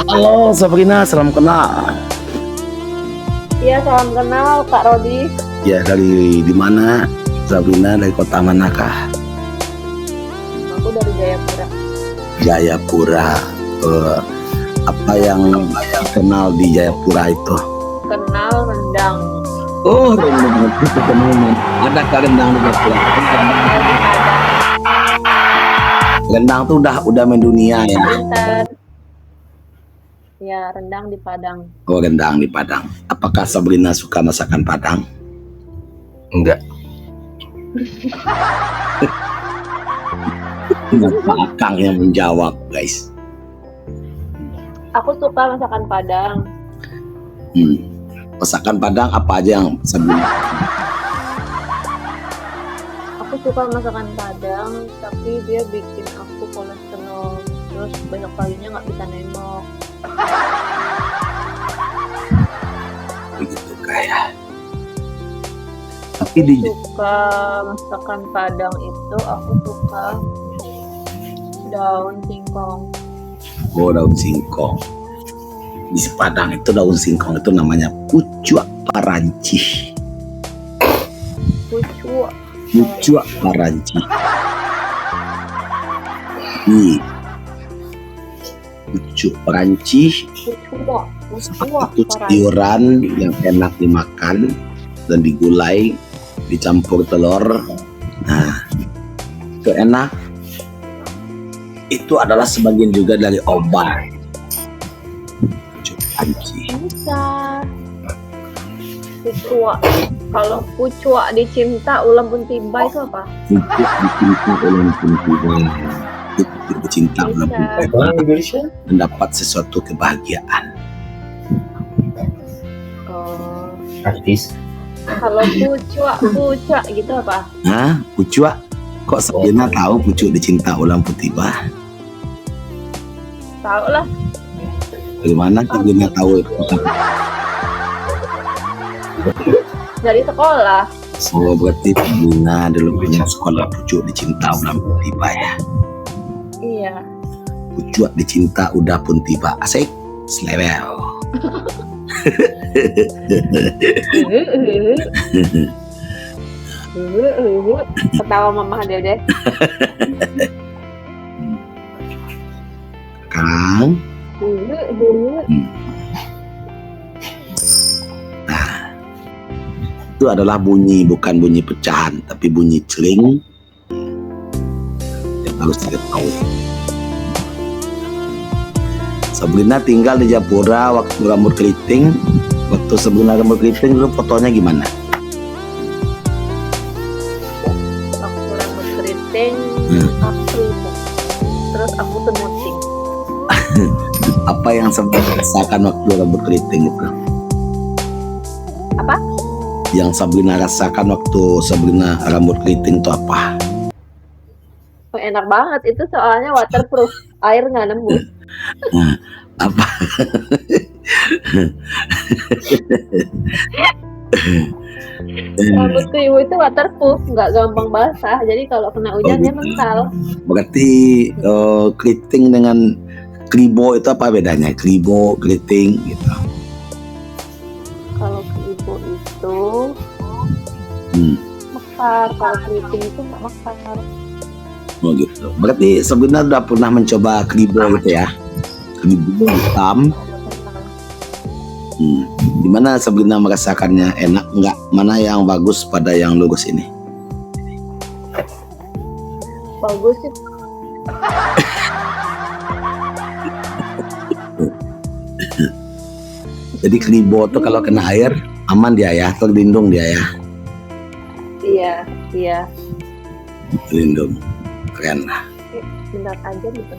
Halo Sabrina, salam kenal. Iya, salam kenal Kak Rodi. Ya, dari di mana? Sabrina dari kota manakah? Aku dari Jayapura. Jayapura. Apa yang dikenal di Jayapura itu? Kenal rendang. Oh, rendang itu kenal. Ada rendang di Jayapura. Rendang tuh udah mendunia ya. Pintar. Ya, rendang di Padang. Oh, rendang di Padang. Apakah Sabrina suka masakan Padang? Enggak. Kenapa Akang yang menjawab, guys? Aku suka masakan Padang. Masakan Padang apa aja yang Sabrina? Aku suka masakan Padang, tapi dia bikin aku kolesterol. Terus besok paginya nggak bisa nengok. Begitu kayak. Tapi di Suka masakan Padang itu aku suka daun singkong. oh, daun singkong. Di Padang itu daun singkong itu namanya pucuk paranci. Pucuk paranci. Pucuk paranci itu sayuran yang enak dimakan dan digulai, dicampur telur. Nah, itu enak. Itu adalah sebagian juga dari obat. Pucuk paranci. Bisa. Pucuk. Kalau pucuk dicinta ulam pun tiba itu apa? Pucuk dicinta ulang pun tiba. Pucuk dicinta ulang pun tiba. Indonesia? Mendapat sesuatu kebahagiaan. Oh. Artis. Kalau pucuk gitu apa? Hah? Pucuk? Kok Sabrina tahu pucuk dicinta ulang pun tiba? Tahu lah. Bagaimana Sabrina tahu? Dari sekolah. Oh, berarti Sabrina dulu punya sekolah pucuk dicinta ulang pun tiba ya. Iya. Pucuk dicinta udah pun tiba. Asik, selewel. Ketawa mama Dede. Kang. Itu adalah bunyi, bukan bunyi pecahan, tapi bunyi cering yang harus diketahui. Sabrina tinggal di Jayapura waktu rambut keriting. Waktu Sabrina rambut keriting dulu fotonya gimana? Waktu rambut keriting, aku terus aku semuting. Apa yang Sabrina rasakan waktu rambut keriting itu? Apa? Yang Sabrina rasakan waktu Sabrina rambut keriting itu apa? Oh, enak banget itu soalnya waterproof, air nggak nembus. Apa? Rambut kribo itu waterproof, nggak gampang basah. Jadi kalau kena hujan dia mental. Berarti keriting dengan kribo itu apa bedanya? Kribo, keriting gitu. Kalau kribo itu mekar, kalau keriting itu nggak mekar. Oh gitu. Berarti Sabrina udah pernah mencoba kribo gitu ya? Kribo hitam. Gimana Sabrina merasakannya? Enak nggak? Mana yang bagus pada yang lurus ini? Bagus sih. Jadi kribo tuh kalau kena air aman dia ya, terlindung dia ya. Iya. Terlindung. Keren lah. Bentar aja gitu.